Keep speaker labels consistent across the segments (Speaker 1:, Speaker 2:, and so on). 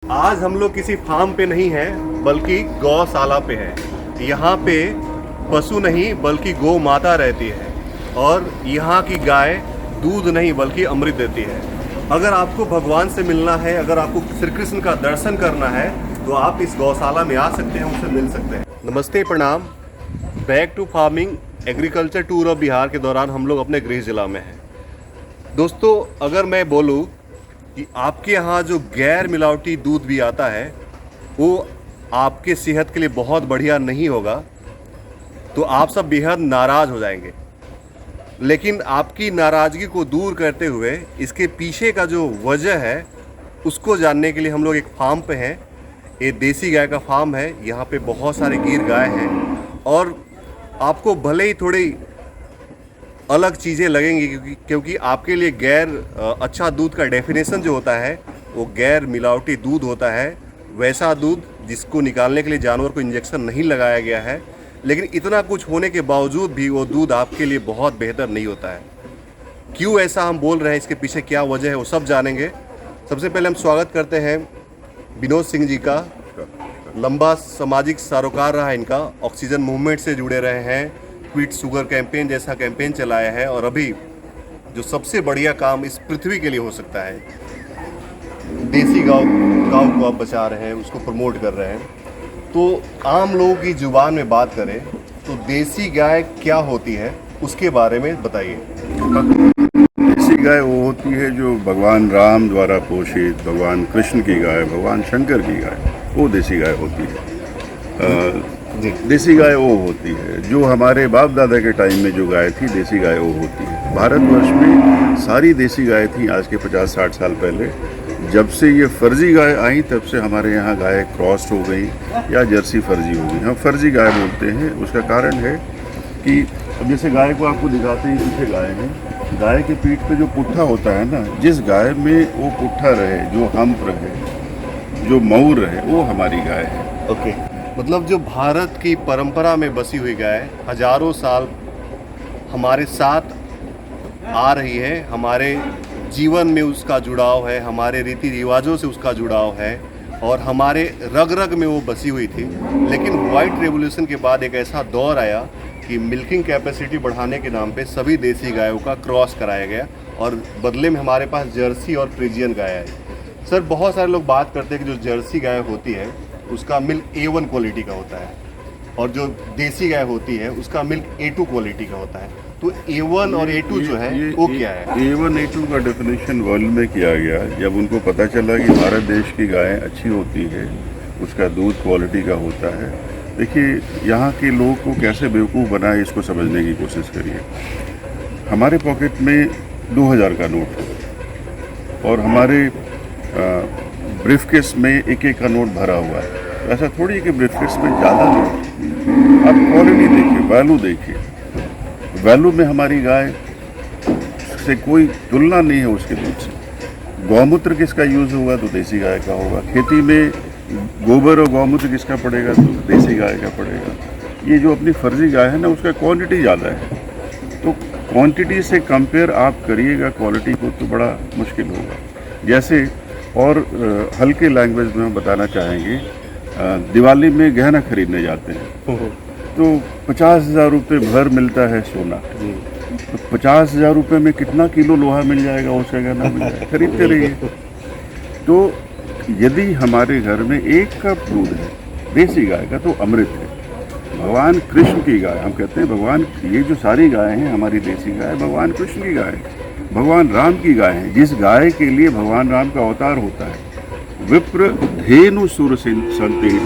Speaker 1: आज हम लोग किसी फार्म पे नहीं हैं बल्कि गौशाला पे हैं। यहाँ पे पशु नहीं बल्कि गौ माता रहती है और यहाँ की गाय दूध नहीं बल्कि अमृत देती है। अगर आपको भगवान से मिलना है, अगर आपको श्री कृष्ण का दर्शन करना है तो आप इस गौशाला में आ सकते हैं, उनसे मिल सकते हैं। नमस्ते, प्रणाम। Back to farming agriculture tour of Bihar के दौरान हम लोग अपने गृह जिला में हैं। दोस्तों, अगर मैं बोलूँ कि आपके यहाँ जो गैर मिलावटी दूध भी आता है वो आपके सेहत के लिए बहुत बढ़िया नहीं होगा तो आप सब बेहद नाराज़ हो जाएंगे। लेकिन आपकी नाराज़गी को दूर करते हुए इसके पीछे का जो वजह है उसको जानने के लिए हम लोग एक फार्म पे हैं। ये देसी गाय का फार्म है। यहाँ पे बहुत सारे गिर गाय हैं और आपको भले ही थोड़ी अलग चीज़ें लगेंगी क्योंकि आपके लिए गैर अच्छा दूध का डेफिनेशन जो होता है वो गैर मिलावटी दूध होता है। वैसा दूध जिसको निकालने के लिए जानवर को इंजेक्शन नहीं लगाया गया है। लेकिन इतना कुछ होने के बावजूद भी वो दूध आपके लिए बहुत बेहतर नहीं होता है। क्यों ऐसा हम बोल रहे हैं, इसके पीछे क्या वजह है, वो सब जानेंगे। सबसे पहले हम स्वागत करते हैं विनोद सिंह जी का। लंबा सामाजिक सरोकार रहा इनका, ऑक्सीजन मूवमेंट से जुड़े रहे हैं, क्विट शुगर कैंपेन जैसा कैंपेन चलाया है और अभी जो सबसे बढ़िया काम इस पृथ्वी के लिए हो सकता है, देसी गाँव को आप बचा रहे हैं, उसको प्रमोट कर रहे हैं। तो आम लोगों की जुबान में बात करें तो देसी गाय क्या होती है उसके बारे में बताइए।
Speaker 2: देसी गाय वो होती है जो भगवान राम द्वारा पोषित, भगवान कृष्ण की गाय, भगवान शंकर की गाय, वो देसी गाय होती है। देसी गाय वो होती है जो हमारे बाप दादा के टाइम में जो गाय थी, देसी गाय वो होती है। भारतवर्ष में सारी देसी गाय थी आज के 50-60 साल पहले। जब से ये फर्जी गाय आई तब से हमारे यहाँ गाय क्रॉस हो गई या जर्सी फर्जी हो गई। हम फर्जी गाय बोलते हैं। उसका कारण है कि अब जैसे गाय को आपको दिखाते हैं, पीछे गाय है, गाय के पीठ पे जो पुट्ठा होता है ना, जिस गाय में वो पुट्ठा रहे, जो हम्प रहे, जो मऊर रहे, वो हमारी गाय है।
Speaker 1: ओके, मतलब जो भारत की परंपरा में बसी हुई गाय हजारों साल हमारे साथ आ रही है, हमारे जीवन में उसका जुड़ाव है, हमारे रीति रिवाजों से उसका जुड़ाव है और हमारे रग रग में वो बसी हुई थी। लेकिन वाइट रेवोल्यूशन के बाद एक ऐसा दौर आया कि मिल्किंग कैपेसिटी बढ़ाने के नाम पे सभी देसी गायों का क्रॉस कराया गया और बदले में हमारे पास जर्सी और फ्रीजियन गाय आई। सर, बहुत सारे लोग बात करते हैं कि जो जर्सी गाय होती है उसका मिल्क A1 क्वालिटी का होता है और जो देसी गाय होती है उसका मिल्क A2 क्वालिटी का होता है। तो A1 और A2 जो है वो क्या है?
Speaker 2: A1 A2 का डेफिनेशन वर्ल्ड में किया गया जब उनको पता चला कि भारत देश की गाय अच्छी होती है, उसका दूध क्वालिटी का होता है। देखिए, यहाँ के लोगों को कैसे बेवकूफ़ बनाए इसको समझने की कोशिश करिए। हमारे पॉकेट में 2000 का नोट है और हमारे ब्रीफकेस में एक का नोट भरा हुआ है। तो ऐसा थोड़ी है कि ब्रीफकेस में ज़्यादा नोट। आप क्वालिटी देखिए, वैल्यू देखिए। वैल्यू में हमारी गाय से कोई तुलना नहीं है उसके दूध से। गौमूत्र किसका यूज़ होगा तो देसी गाय का होगा। खेती में गोबर और गौमूत्र किसका पड़ेगा तो देसी गाय का पड़ेगा। ये जो अपनी फर्जी गाय है ना, उसका क्वांटिटी ज़्यादा है। तो क्वांटिटी से कंपेयर आप करिएगा क्वालिटी को तो बड़ा मुश्किल होगा। जैसे और हल्के लैंग्वेज में हम बताना चाहेंगे, दिवाली में गहना खरीदने जाते हैं तो 50,000 रुपये भर मिलता है सोना। तो 50,000 रुपये में कितना किलो लोहा मिल जाएगा, उसका गहना मिल जाएगा, खरीदते रहिए। तो यदि हमारे घर में 1 कप दूध है देसी गाय का तो अमृत है। भगवान कृष्ण की गाय, हम कहते हैं भगवान, ये जो सारी गाय हैं हमारी देसी गाय भगवान कृष्ण की गाय है, भगवान राम की गाय है। जिस गाय के लिए भगवान राम का अवतार होता है, विप्र धेनु सुर संतेत,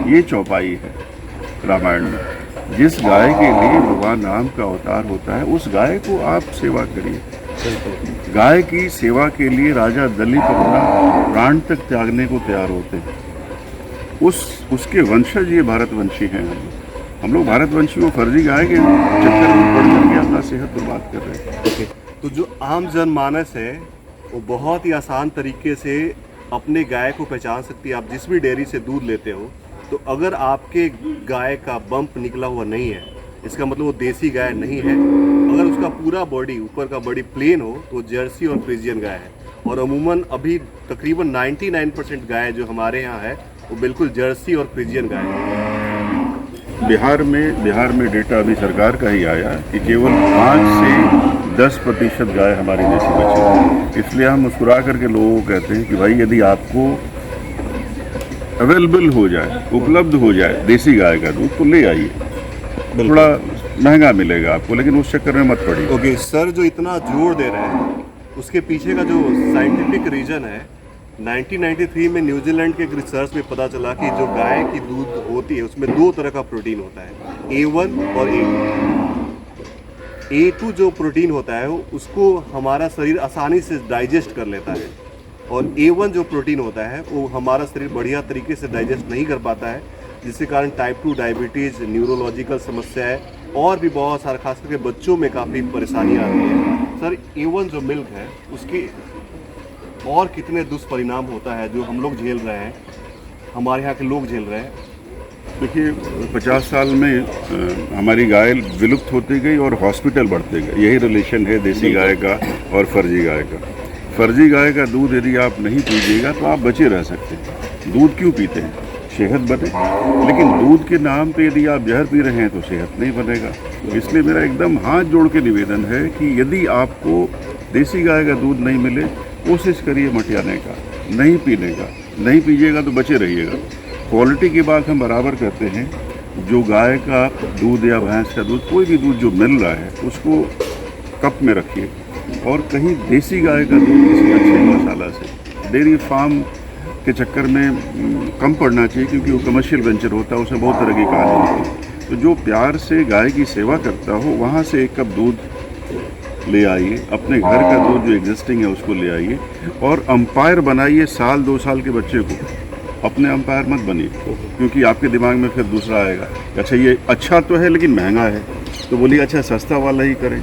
Speaker 2: ये चौपाई है रामायण में। जिस गाय के लिए भगवान राम का अवतार होता है उस गाय को आप सेवा करिए। गाय की सेवा के लिए राजा दलीप अपना प्राण तक त्यागने को तैयार होते हैं। उसके वंशज ये भारतवंशी हैं। हम लोग भारतवंशी को फर्जी गाय के चक्कर में पड़ करके अपना सेहत बर्बाद कर रहे हैं।
Speaker 1: ओके, तो जो आम जनमानस है वो बहुत ही आसान तरीके से अपने गाय को पहचान सकती है। आप जिस भी डेयरी से दूध लेते हो तो अगर आपके गाय का बम्प निकला हुआ नहीं है, इसका मतलब वो देसी गाय नहीं है। अगर उसका पूरा बॉडी, ऊपर का बॉडी प्लेन हो तो जर्सी और फ्रीजियन गाय है। और अमूमन अभी तकरीबन 99% गाय जो हमारे यहाँ है वो बिल्कुल जर्सी और फ्रिजियन गाय है।
Speaker 2: बिहार में डेटा अभी सरकार का ही आया कि केवल 5 से 10% गाय हमारी देसी बची है। इसलिए हम मुस्कुरा करके लोगों को कहते हैं कि भाई यदि आपको अवेलेबल हो जाए, उपलब्ध हो जाए देसी गाय का दूध तो ले आइए। थोड़ा महंगा मिलेगा आपको, लेकिन उस चक्कर में मत पड़िए।
Speaker 1: ओके सर, जो इतना जोर दे रहे हैं उसके पीछे का जो साइंटिफिक रीजन है, 1993 में न्यूजीलैंड के एक रिसर्च में पता चला कि जो गाय की दूध होती है उसमें 2 तरह का प्रोटीन होता है, A1 और A2। A2 जो प्रोटीन होता है उसको हमारा शरीर आसानी से डाइजेस्ट कर लेता है, और A1 जो प्रोटीन होता है वो हमारा शरीर बढ़िया तरीके से डाइजेस्ट नहीं कर पाता है, जिसके कारण टाइप 2 डायबिटीज़, न्यूरोलॉजिकल समस्याएं और भी बहुत सारा, खास करके बच्चों में काफ़ी परेशानी आती है। सर, A1 जो मिल्क है उसके और कितने दुष्परिणाम होता है जो हम लोग झेल रहे हैं, हमारे यहाँ के लोग झेल रहे हैं?
Speaker 2: देखिए, 50 साल में हमारी गाय विलुप्त होती गई और हॉस्पिटल बढ़ते गए। यही रिलेशन है देसी गाय का और फर्जी गाय का। फर्जी गाय का दूध यदि आप नहीं पीजिएगा तो आप बचे रह सकते हैं। दूध क्यों पीते हैं? सेहत बने, लेकिन दूध के नाम पे यदि आप जहर पी रहे हैं तो सेहत नहीं बनेगा। इसलिए मेरा एकदम हाथ जोड़ के निवेदन है कि यदि आपको देसी गाय का दूध नहीं मिले, कोशिश करिए मटियाने का, नहीं पीने का। नहीं पीजिएगा तो बचे रहिएगा। क्वालिटी की बात हम बराबर करते हैं। जो गाय का दूध या भैंस का दूध, कोई भी दूध जो मिल रहा है उसको कप में रखिए, और कहीं देसी गाय का दूध किसी अच्छे मसाला से, डेयरी फार्म के चक्कर में कम पड़ना चाहिए, क्योंकि वो कमर्शियल वेंचर होता है, उसमें बहुत तरह की कहानी होती है। तो जो प्यार से गाय की सेवा करता हो वहाँ से 1 कप दूध ले आइए, अपने घर का दूध जो एग्जिस्टिंग है उसको ले आइए, और अंपायर बनाइए 1-2 साल के बच्चे को। अपने अंपायर मत बनिए, क्योंकि आपके दिमाग में फिर दूसरा आएगा, अच्छा ये अच्छा तो है लेकिन महंगा है, तो बोलिए अच्छा सस्ता वाला ही करें।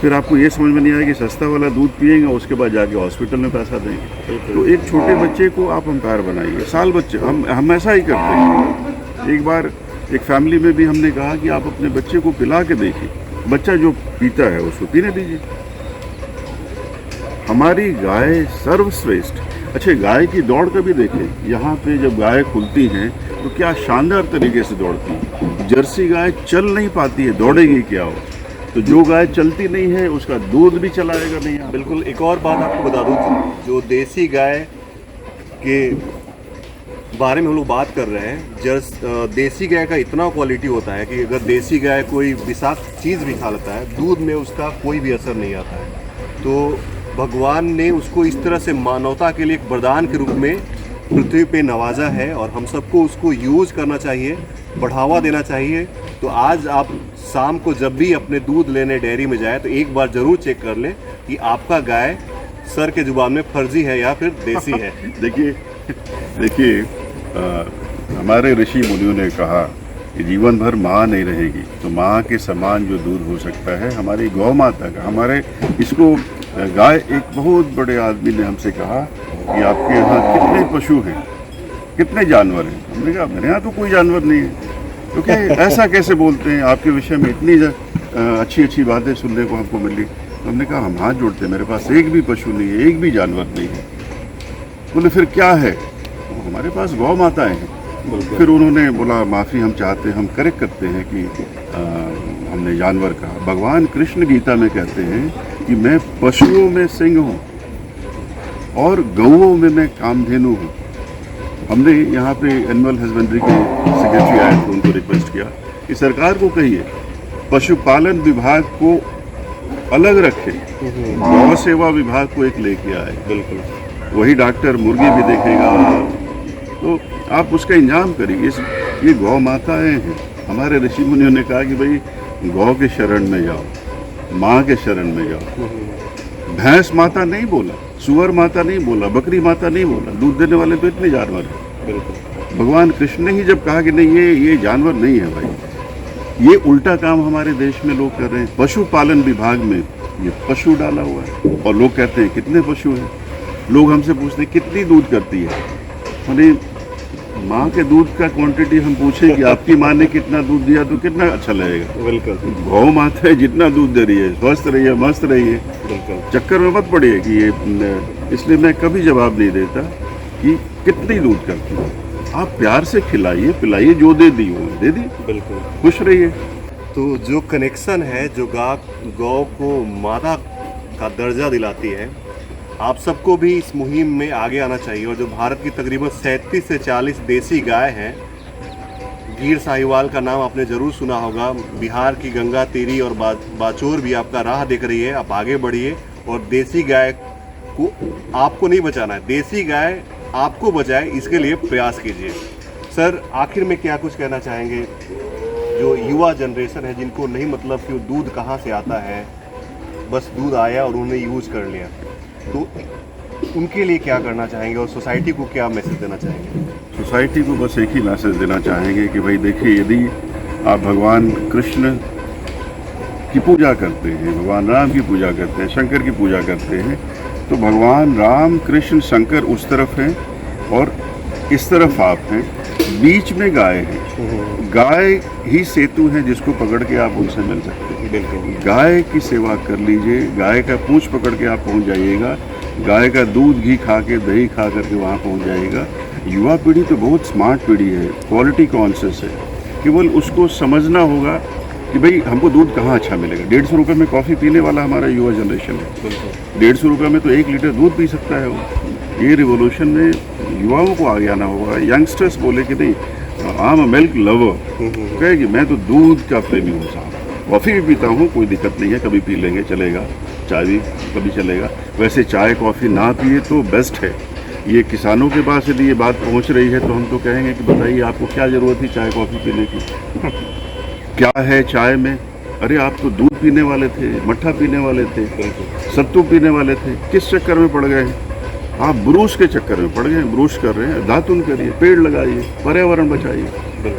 Speaker 2: फिर आपको ये समझ में नहीं आएगा कि सस्ता वाला दूध पिएंगे, उसके बाद जाके हॉस्पिटल में पैसा देंगे। तो एक छोटे बच्चे को आप अंपायर बनाइए, साल बच्चे। हम ऐसा ही करते हैं। एक बार एक फैमिली में भी हमने कहा कि आप अपने बच्चे को पिला के देखिए, बच्चा जो पीता है उसको पीने दीजिए। हमारी गाय सर्वश्रेष्ठ। अच्छा, गाय की दौड़ कभी देखें। यहाँ पे जब गाय खुलती हैं तो क्या शानदार तरीके से दौड़ती है। जर्सी गाय चल नहीं पाती है, दौड़ेगी क्या हो? तो जो गाय चलती नहीं है उसका दूध भी चलाएगा नहीं।
Speaker 1: बिल्कुल। एक और बात आपको बता दूं, जो देसी गाय के बारे में हम लोग बात कर रहे हैं, देसी गाय का इतना क्वालिटी होता है कि अगर देसी गाय कोई विषाक्त चीज़ भी खा लेता है, दूध में उसका कोई भी असर नहीं आता है। तो भगवान ने उसको इस तरह से मानवता के लिए एक वरदान के रूप में पृथ्वी पे नवाजा है, और हम सबको उसको यूज़ करना चाहिए, बढ़ावा देना चाहिए। तो आज आप शाम को जब भी अपने दूध लेने डेयरी में जाए तो एक बार ज़रूर चेक कर लें कि आपका गाय सर के जुबान में फर्जी है या फिर देसी है।
Speaker 2: देखिए, हमारे ऋषि मुनियों ने कहा कि जीवन भर माँ नहीं रहेगी, तो माँ के समान जो दूध हो सकता है हमारी गौ माता का। हमारे इसको गाय, एक बहुत बड़े आदमी ने हमसे कहा कि आपके यहाँ कितने पशु हैं, कितने जानवर हैं? हमने कहा मेरे यहाँ तो कोई जानवर नहीं है। क्योंकि ऐसा कैसे बोलते हैं? आपके विषय में इतनी अच्छी अच्छी बातें सुनने को हमको मिली। तो हमने कहा हम हाथ जोड़ते हैं, मेरे पास एक भी पशु नहीं है, एक भी जानवर नहीं है। बोले फिर क्या है? तो हमारे पास गौ माताएं हैं। फिर उन्होंने बोला माफ़ी हम चाहते हैं, हम करेक्ट करते हैं कि हमने जानवर कहा। भगवान कृष्ण गीता में कहते हैं कि मैं पशुओं में सिंह हूँ और गौओं में मैं कामधेनु हूँ। हमने यहाँ पे एनिमल हस्बेंड्री के सेक्रेटरी आए थे, उनको रिक्वेस्ट किया कि सरकार को कहिए पशुपालन विभाग को अलग रखे, गौ सेवा विभाग को एक लेके आए।
Speaker 1: बिल्कुल,
Speaker 2: वही डॉक्टर मुर्गी भी देखेगा, तो आप उसका इंतजाम करिए। ये गौ माताएं हैं। हमारे ऋषि मुनियों ने कहा कि भाई गौ के शरण में जाओ, माँ के शरण में जाओ। भैंस माता नहीं बोला, सुअर माता नहीं बोला, बकरी माता नहीं बोला। दूध देने वाले तो इतने जानवर हैं।
Speaker 1: बिल्कुल।
Speaker 2: भगवान कृष्ण ने ही जब कहा कि नहीं ये जानवर नहीं है भाई, ये उल्टा काम हमारे देश में लोग कर रहे हैं। पशुपालन विभाग में ये पशु डाला हुआ है, और लोग कहते हैं कितने पशु हैं। लोग हमसे पूछते हैं कितनी दूध करती है। मैंने माँ के दूध का क्वांटिटी हम पूछे कि आपकी माँ ने कितना दूध दिया तो कितना अच्छा लगेगा।
Speaker 1: बिल्कुल।
Speaker 2: गौ माता है, जितना दूध दे रही है, स्वस्थ रही है, मस्त रही है।
Speaker 1: बिल्कुल।
Speaker 2: चक्कर में मत पड़िए कि ये इसलिए मैं कभी जवाब नहीं देता कि कितनी दूध करती है। आप प्यार से खिलाइए पिलाइए, जो दे दी वो दे दी,
Speaker 1: बिल्कुल।
Speaker 2: खुश रहिए।
Speaker 1: तो जो कनेक्शन है, जो गौ को माता का दर्जा दिलाती है, आप सबको भी इस मुहिम में आगे आना चाहिए। और जो भारत की तकरीबन 37 से 40 देसी गाय हैं, गिर साहिवाल का नाम आपने ज़रूर सुना होगा, बिहार की गंगा तेरी और बाचोर भी आपका राह देख रही है। आप आगे बढ़िए और देसी गाय को आपको नहीं बचाना है, देसी गाय आपको बचाए, इसके लिए प्रयास कीजिए। सर, आखिर में क्या कुछ कहना चाहेंगे जो युवा जनरेशन है, जिनको नहीं मतलब कि वो दूध कहाँ से आता है, बस दूध आया और उन्होंने यूज कर लिया, तो उनके लिए क्या करना चाहेंगे और सोसाइटी को क्या मैसेज देना चाहेंगे?
Speaker 2: सोसाइटी को बस एक ही मैसेज देना चाहेंगे कि भाई देखिए, यदि आप भगवान कृष्ण की पूजा करते हैं, भगवान राम की पूजा करते हैं, शंकर की पूजा करते हैं, तो भगवान राम कृष्ण शंकर उस तरफ हैं और इस तरफ आप हैं, बीच में गाय है। गाय ही सेतु है जिसको पकड़ के आप उनसे मिल सकते हैं।
Speaker 1: बिल्कुल।
Speaker 2: गाय की सेवा कर लीजिए, गाय का पूंछ पकड़ के आप पहुंच जाइएगा, गाय का दूध घी खा के दही खा करके वहाँ पहुंच जाइएगा। युवा पीढ़ी तो बहुत स्मार्ट पीढ़ी है, क्वालिटी कॉन्शियस है, केवल उसको समझना होगा कि भाई हमको दूध कहाँ अच्छा मिलेगा। 150 रुपये में कॉफ़ी पीने वाला हमारा युवा जनरेशन है, 150 रुपये में तो 1 लीटर दूध पी सकता है वो। ये रिवोल्यूशन में युवाओं को आगे आना होगा। यंगस्टर्स बोले कि नहीं, I am a milk lover, कहे कि मैं तो दूध का प्रेमी हूँ साहब, कॉफ़ी भी पीता हूँ, कोई दिक्कत नहीं है, कभी पी लेंगे चलेगा, चाय भी कभी चलेगा। वैसे चाय कॉफ़ी ना पिए तो बेस्ट है। ये किसानों के पास यदि ये बात पहुँच रही है तो हम तो कहेंगे कि बताइए आपको क्या ज़रूरत थी चाय कॉफ़ी पीने की? क्या है चाय में? अरे आप तो दूध पीने वाले थे, मट्ठा पीने वाले थे, सत्तू पीने वाले थे, किस चक्कर में पड़ गए हैं? आप ब्रूश के चक्कर में पड़ गए हैं। ब्रूश कर रहे हैं, दातुन करिए, पेड़ लगाइए, पर्यावरण बचाइए।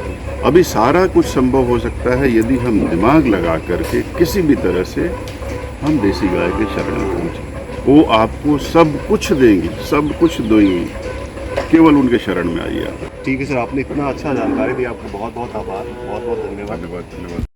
Speaker 2: अभी सारा कुछ संभव हो सकता है यदि हम दिमाग लगा करके किसी भी तरह से हम देसी गाय के शरण में पहुँचे। वो आपको सब कुछ देंगी, सब कुछ देंगी, केवल उनके शरण में आइए आप।
Speaker 1: ठीक है सर, आपने इतना अच्छा जानकारी दी, आपको बहुत बहुत आभार, बहुत बहुत धन्यवाद।
Speaker 2: धन्यवाद।